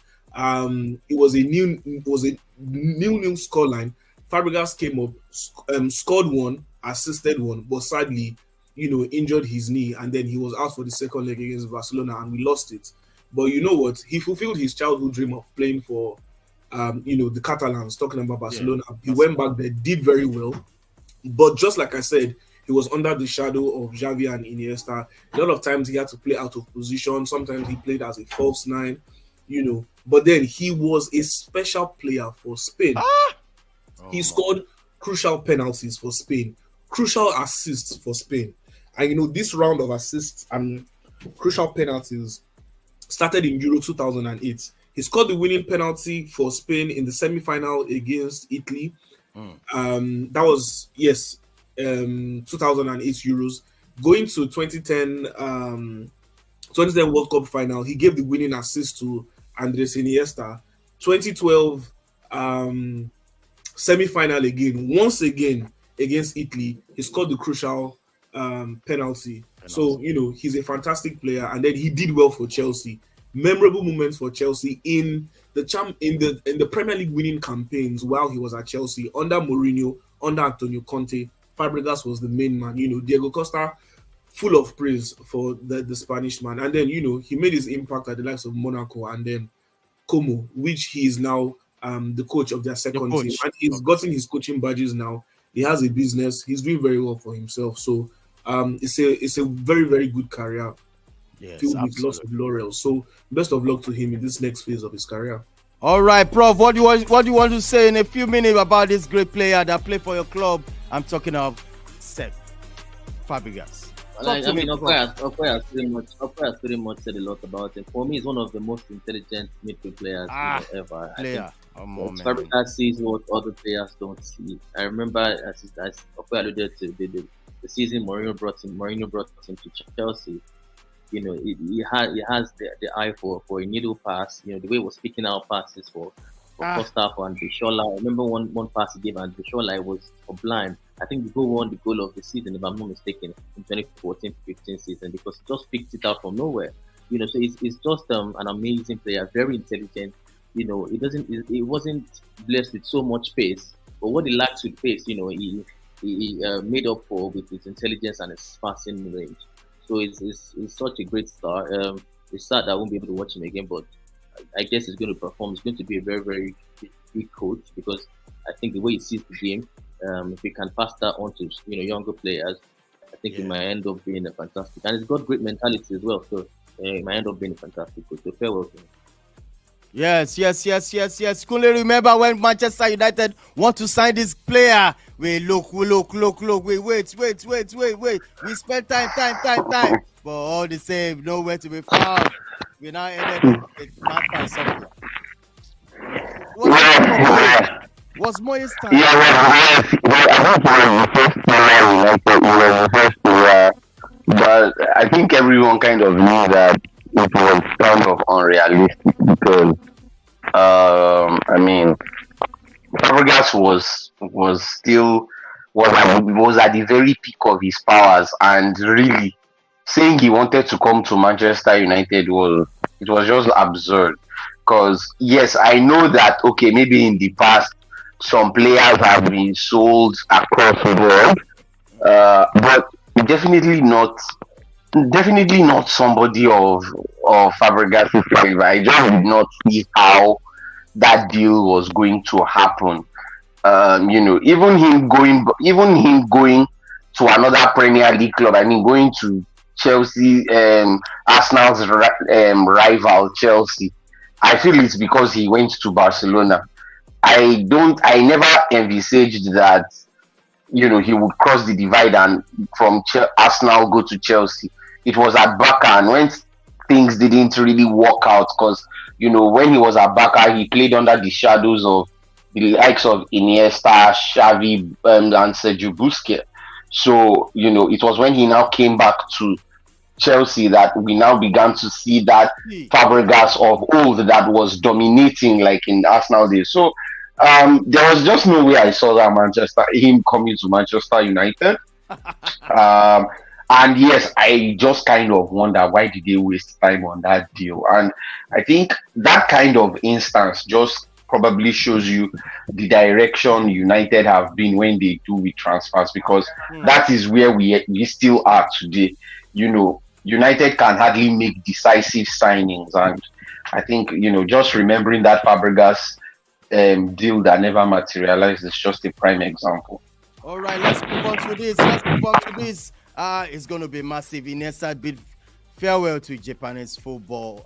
Speaker 4: It was a nil-nil scoreline. Fabregas came up, scored one, assisted one, but sadly, injured his knee, and then he was out for the second leg against Barcelona, and we lost it. But you know what? He fulfilled his childhood dream of playing for, the Catalans, talking about Barcelona. He went back there, did very well. But just like I said, he was under the shadow of Xavi and Iniesta. A lot of times he had to play out of position. Sometimes he played as a false nine, But then he was a special player for Spain. He scored crucial penalties for Spain, crucial assists for Spain. And, this round of assists and crucial penalties started in Euro 2008. He scored the winning penalty for Spain in the semi-final against Italy. That was, 2008 Euros. Going to 2010 World Cup final, he gave the winning assist to Andres Iniesta. 2012 semi-final again, once again against Italy, he scored the crucial penalty. So, he's a fantastic player, and then he did well for Chelsea. Memorable moments for Chelsea in the Premier League winning campaigns while he was at Chelsea under Mourinho, under Antonio Conte. Fabregas was the main man. Diego Costa, full of praise for the Spanish man, and then he made his impact at the likes of Monaco, and then Como, which he is now the coach of their second team, and he's gotten his coaching badges now. He has a business. He's doing very well for himself. So it's a very, very good career, filled with lots of laurels. So best of luck to him in this next phase of his career.
Speaker 1: All right, Prof. What do you want to say in a few minutes about this great player that played for your club? I'm talking of Fabregas.
Speaker 6: I mean, Okoye has pretty much said a lot about him. For me, he's one of the most intelligent midfield players ever. Fabregas sees what other players don't see. I remember, as Okoye alluded to, the season Mourinho brought him to Chelsea. You know, he has the eye for a needle pass. You know, the way he was picking out passes for Costa and Bishola. I remember one pass he gave, and Bishola was sublime. I think the goal won the goal of the season, if I'm not mistaken, in 2014-15 season, because he just picked it out from nowhere. You know, so he's just an amazing player, very intelligent. You know, he wasn't blessed with so much pace, but what he lacks with pace, you know, he made up for with his intelligence and his passing range. So he's such a great star. It's sad that I won't be able to watch him again, but I guess he's going to perform. He's going to be a very, very big coach, because I think the way he sees the game, if he can pass that on to younger players, I think he might end up being a fantastic. And he's got great mentality as well, so he might end up being a fantastic coach. So farewell to him.
Speaker 1: Yes. Kunle, remember when Manchester United want to sign this player? We look. Wait. We spent time. But all the same, nowhere to be found. We now ended with something. What's Moyes' time?
Speaker 5: But I think everyone kind of knew that it was kind of unrealistic, because I mean, Fabregas was at the very peak of his powers, and really saying he wanted to come to Manchester United was just absurd. Because yes, I know that maybe in the past some players have been sold across the world, but definitely not somebody of Fabregas' caliber. I just did not see how that deal was going to happen. Even him going to another Premier League club. I mean, going to Chelsea, Arsenal's rival Chelsea. I feel it's because he went to Barcelona. I never envisaged that, he would cross the divide and from Arsenal go to Chelsea. It was at Barca, and when things didn't really work out, because, when he was at Barca, he played under the shadows of the likes of Iniesta, Xavi, and Sergio Busquets. So, it was when he now came back to Chelsea that we now began to see that Fabregas of old that was dominating like in Arsenal days. So there was just no way I saw that him coming to Manchester United. And yes, I just kind of wonder, why did they waste time on that deal? And I think that kind of instance just probably shows you the direction United have been when they do with transfers, because that is where we still are today. United can hardly make decisive signings, and I think just remembering that Fabregas deal that never materialized is just a prime example.
Speaker 1: All right, let's move on to this. It's going to be massive. Iniesta bid farewell to Japanese football.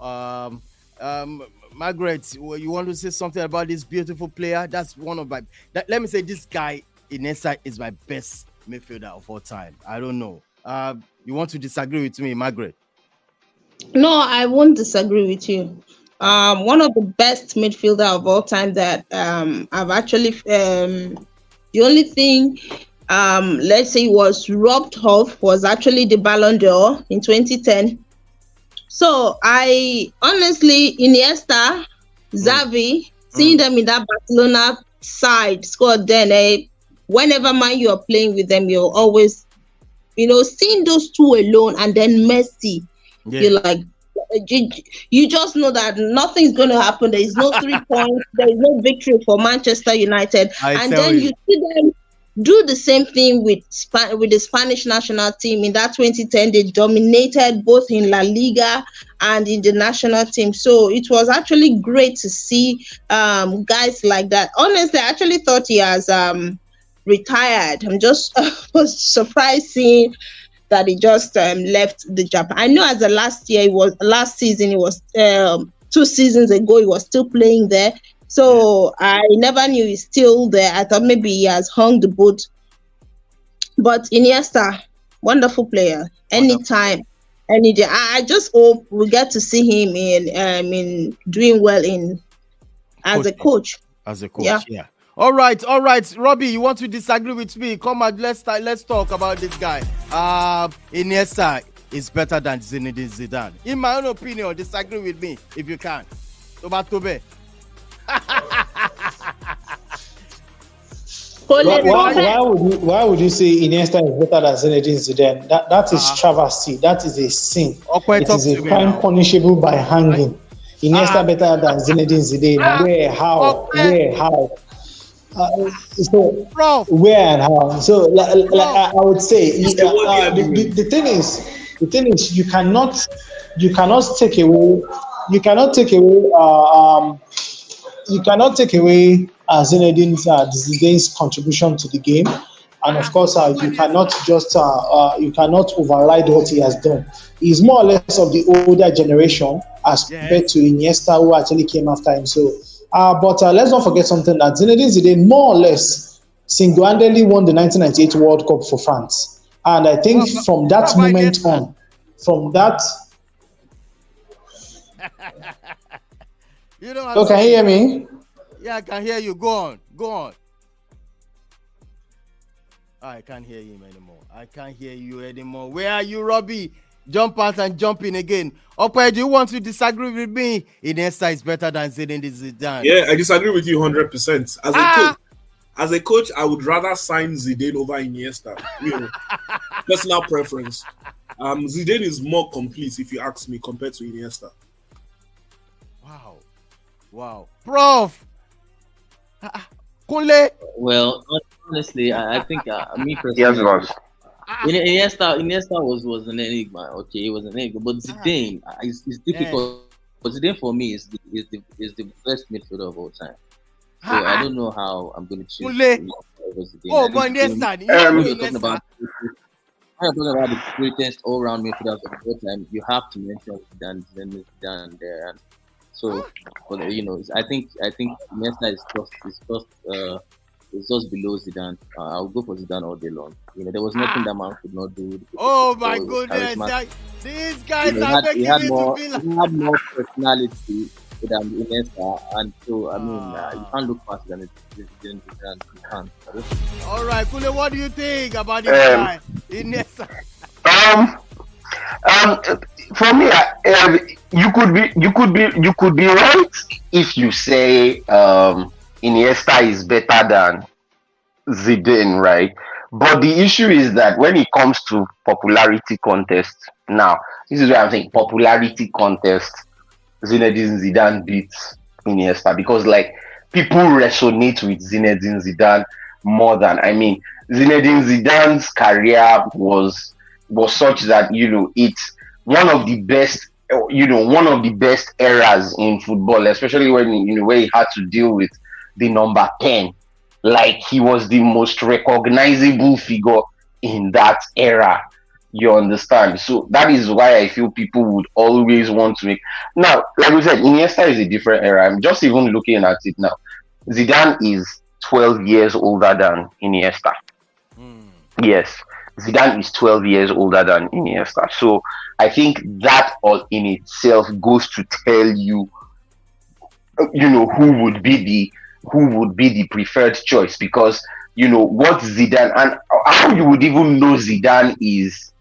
Speaker 1: Margaret, you want to say something about this beautiful player? That's one of let me say, this guy Iniesta is my best midfielder of all time. I don't know. You want to disagree with me, Margaret?
Speaker 2: No, I won't disagree with you. One of the best midfielder of all time that I've actually the only thing let's say was robbed off was actually the Ballon d'Or in 2010. So I honestly, Iniesta, Xavi, seeing them in that Barcelona side squad, then whenever you are playing with them, you're always, seeing those two alone, and then Messi, you're like, you just know that nothing's going to happen. There is no 3 points. There is no victory for Manchester United. And then you see them do the same thing with the Spanish national team. In that 2010, they dominated both in La Liga and in the national team. So it was actually great to see guys like that. Honestly, I actually thought he has retired. I'm just was surprised seeing that he just left the Japan. I know as the last season, it was 2 seasons ago, he was still playing there. So I never knew he's still there. I thought maybe he has hung the boat. But Iniesta, wonderful player. Anytime, any day. I just hope we get to see him in doing well as a coach.
Speaker 1: As a coach, yeah. All right, Robbie, you want to disagree with me? Come on, let's talk about this guy. Iniesta is better than Zinedine Zidane. In my own opinion, disagree with me if you can. Tobe.
Speaker 3: Why would you say Iniesta is better than Zinedine Zidane? That is travesty. That is a sin. It is a crime punishable by hanging. Iniesta better than Zinedine Zidane. Where? How? So
Speaker 1: Prof.
Speaker 3: Where and how? So I would say the thing is you cannot take away Zidane's contribution to the game, and of course you cannot override what he has done. He's more or less of the older generation as compared to Iniesta, who actually came after him. So. But let's not forget something, that Zinedine Zidane more or less single-handedly won the 1998 World Cup for France. And I think from that moment on,
Speaker 1: you know,
Speaker 3: can you hear me?
Speaker 1: Yeah, I can hear you. Go on. I can't hear him anymore. Where are you, Robbie? Jump out and jump in again. Okay, do you want to disagree with me? Iniesta is better than Zinedine Zidane.
Speaker 4: Yeah, I disagree with you 100%. As a coach, I would rather sign Zidane over Iniesta. Personal preference. Zidane is more complete, if you ask me, compared to Iniesta.
Speaker 1: Wow. Prof. Kunle.
Speaker 6: Well, honestly, I think me personally.
Speaker 5: Yes,
Speaker 6: Iniesta was an enigma. Okay, it was an enigma. But Zidane, it's difficult. But Zidane for me is the best midfielder of all time. So I don't know how I'm going to choose.
Speaker 1: Oh, but Iniesta.
Speaker 6: I'm talking about the greatest all-round midfielders of all time. You have to mention Zidane there. And so, I think Iniesta is just below Zidane. I'll go for Zidane all day long. There was nothing that man could not do.
Speaker 1: Oh my goodness! These guys are making it to be like...
Speaker 6: He had more personality than Iniesta, and so you can't look past than Zidane. You can't.
Speaker 1: All right, Kunle, what do you think about this guy, Iniesta?
Speaker 5: For me, you could be right if you say Iniesta is better than Zidane, right? But the issue is that when it comes to popularity contest, now this is what I'm saying. Popularity contest, Zinedine Zidane beats Iniesta because people resonate with Zinedine Zidane more than Zinedine Zidane's career was such that it's one of the best eras in football, especially when where he had to deal with the number 10. He was the most recognizable figure in that era. You understand? So that is why I feel people would always want to make. Now, like we said, Iniesta is a different era. I'm just even looking at it now. Zidane is 12 years older than Iniesta. Yes, Zidane is 12 years older than Iniesta. So I think that all in itself goes to tell you, who would be the preferred choice, because what Zidane and how you would even know Zidane is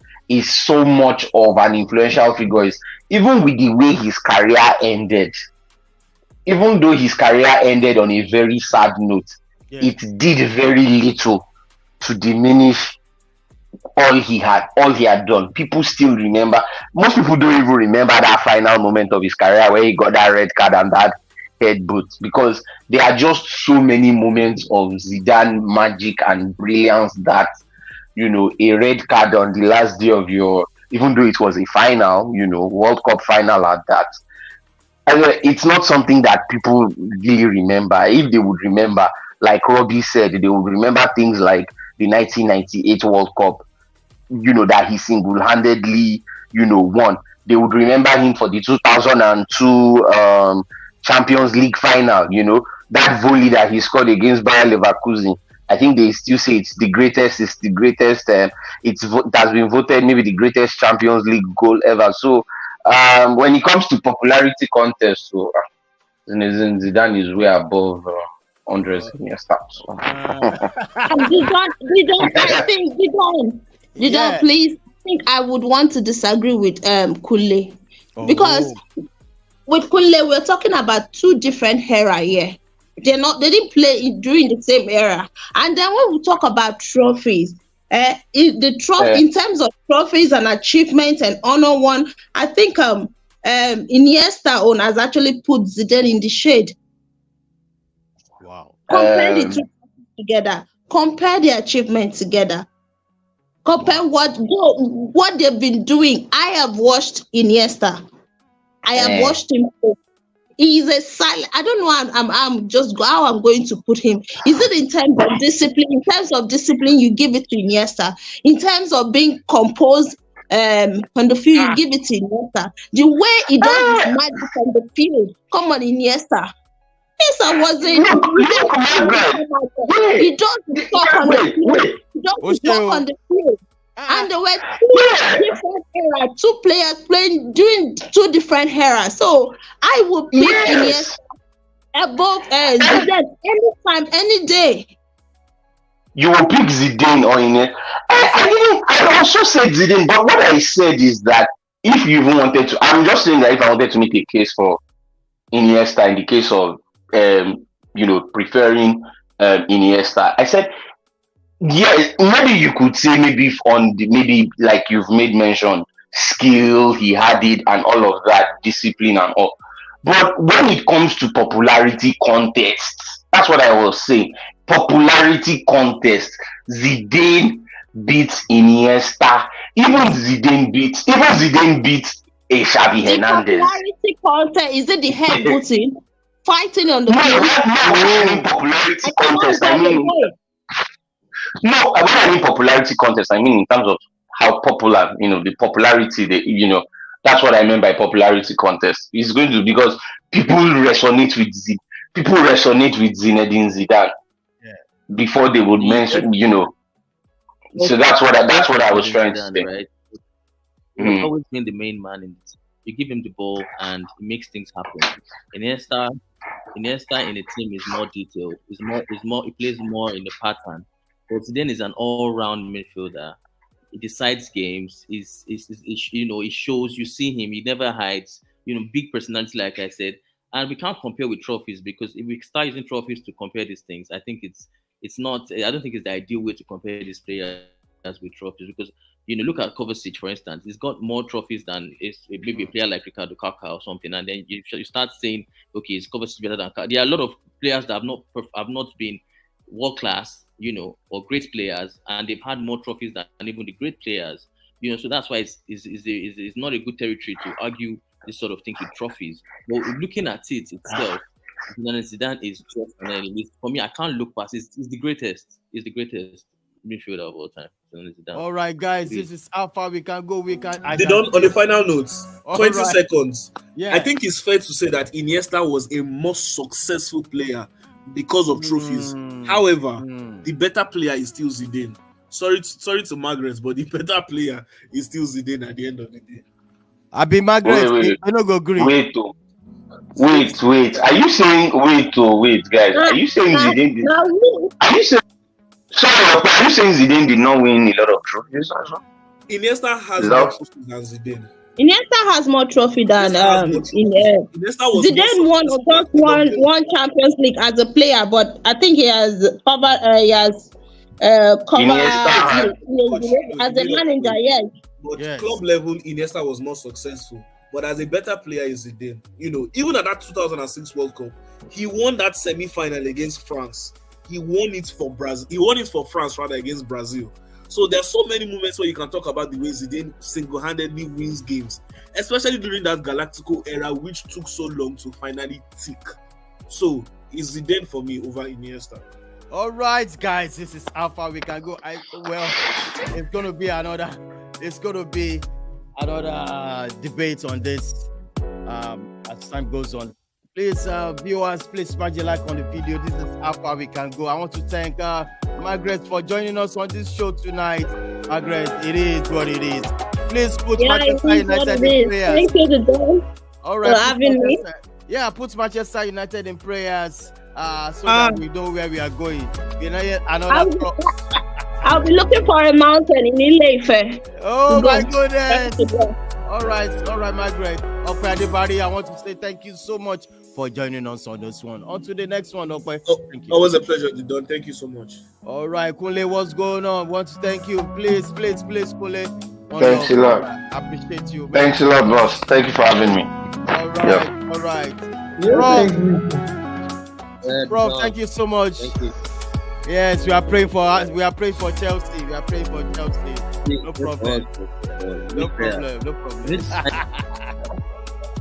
Speaker 5: so much of an influential figure is even with the way his career ended. Even though his career ended on a very sad note, it did very little to diminish all he had done. People still remember. Most people don't even remember that final moment of his career where he got that red card and that headbutt, because there are just so many moments of Zidane magic and brilliance that, a red card on the last day of your, even though it was a final, World Cup final at that. And it's not something that people really remember. If they would remember, like Robbie said, they would remember things like the 1998 World Cup, that he single-handedly, won. They would remember him for the 2002 Champions League final, that volley that he scored against Bayer Leverkusen. I think they still say it's the greatest. It has been voted maybe the greatest Champions League goal ever. So when it comes to popularity contest, so Zidane is way above Andres Iniesta.
Speaker 2: Didon, please. I think I would want to disagree with Kunle, because with Kunle we're talking about two different era here. They didn't play during the same era. And then when we talk about trophies, in terms of trophies and achievements and honor one, I think Iniesta has actually put Zidane in the shade.
Speaker 1: Wow.
Speaker 2: Compare the two together. Compare the achievements together. Compare what they've been doing. I have watched Iniesta. I have watched him play. He is a silent. I don't know. I'm just how I'm going to put him. Is it in terms of discipline? In terms of discipline, you give it to Iniesta. In terms of being composed on the field, you give it to Iniesta. The way he does his magic on the field, come on, Iniesta. Iniesta wasn't. He does his work on the field. He does his work on the field. And there were two different eras, two players playing doing two different eras. So I would pick Iniesta above Zidane anytime, any day.
Speaker 5: You will pick Zidane or Iniesta. I also said Zidane, but what I said is that if you even wanted to, I'm just saying that if I wanted to make a case for Iniesta in the case of preferring Iniesta, I said, yeah, maybe you could say maybe like you've made mention, skill, he had it and all of that, discipline and all. But when it comes to popularity contests, that's what I was saying. Popularity contest, Zidane beats Iniesta. Even Zidane beats a Xavi Hernandez.
Speaker 2: Popularity contest, is it the head butting? Fighting on the field?
Speaker 5: No, popularity contest. No, when I mean popularity contest, I mean in terms of how popular, the popularity, that's what I mean by popularity contest. It's going to, because people resonate with Zinedine Zidane before they would mention, So that's what I was trying to say.
Speaker 6: Right? He's always been the main man in it. You give him the ball and he makes things happen. Iniesta in a team is more detailed. He plays more in the pattern. But Zidane is an all-round midfielder. He decides games. He shows. You see him. He never hides. Big personality, like I said. And we can't compare with trophies, because if we start using trophies to compare these things, I think it's not. I don't think it's the ideal way to compare these players with trophies, because look at Kovacic, for instance. He's got more trophies than maybe a player like Ricardo Kaká or something. And then you start saying, okay, is Kovacic better than Kaká? There are a lot of players that have not been world class, or great players, and they've had more trophies than even the great players, so that's why it's not a good territory to argue this sort of thing with trophies. But looking at it itself, Zidane is just, for me, I can't look past. It's the greatest midfielder of all time.
Speaker 1: All right, guys, this is how far we can go. On
Speaker 4: the final notes, 20 seconds.
Speaker 1: Yeah,
Speaker 4: I think it's fair to say that Iniesta was a more successful player because of trophies. However, the better player is still Zidane. Sorry to Margaret, but the better player is still Zidane at the end of the day.
Speaker 1: I be Margaret. I don't go green.
Speaker 5: Wait. Are you saying guys? Are you saying Zidane? Are you saying Zidane did not win a lot of trophies?
Speaker 4: Iniesta has more trophies than Zidane.
Speaker 2: Iniesta has more trophy than Zidane won just one Champions League as a player, but I think he has covered. As a manager, yes.
Speaker 4: But club level, Iniesta was more successful. but as a better player is Zidane. You know, even at that 2006 World Cup, he won that semi-final against France. He won it for Brazil. He won it for France rather against Brazil. So there's so many moments where you can talk about the way Zidane single-handedly wins games, especially during that Galactico era, which took so long to finally tick. So it's Zidane for me over Iniesta.
Speaker 1: All right, guys, this is how far we can go. It's gonna be another debate on this as time goes on. Please, viewers, please smash the like on the video. This is how far we can go. I want to thank Margaret for joining us on this show tonight. Margaret, it is what it is. Please put Manchester United in prayers.
Speaker 2: Thank you, Didon.
Speaker 1: All right,
Speaker 2: for having me.
Speaker 1: Yeah, put Manchester United in prayers so that we know where we are going. You know,
Speaker 2: I'll be looking for a mountain in Ile-Ife.
Speaker 1: Oh my goodness! All right, Margaret. Okay, everybody, I want to say thank you so much for joining us on this one. On to the next one, okay?
Speaker 4: Thank you. Always a pleasure, Didon. Thank you so much.
Speaker 1: All right, Kunle, what's going on? Want to thank you, please, Kunle.
Speaker 5: Thanks a lot.
Speaker 1: Appreciate you. Man.
Speaker 5: Thanks a lot, boss. Thank you for having me.
Speaker 1: All right. Prof, thank you so much.
Speaker 6: Thank you.
Speaker 1: Yes, we are praying for Chelsea. No problem. No problem.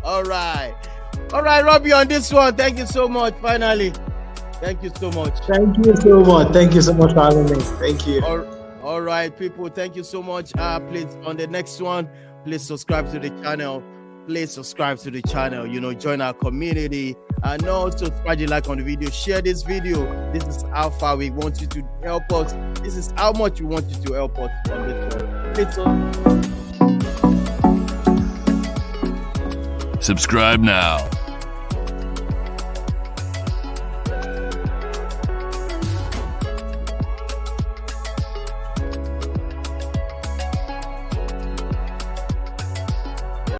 Speaker 1: All right, Robbie, on this one. Thank you so much. Finally, thank you so much.
Speaker 3: Thank you so much for having me. Thank you.
Speaker 1: All right, people. Thank you so much. Please, on the next one, please subscribe to the channel. You know, join our community, and also smash the like on the video. Share this video. This is how far we want you to help us. This is how much we want you to help us on this one.
Speaker 7: Subscribe now.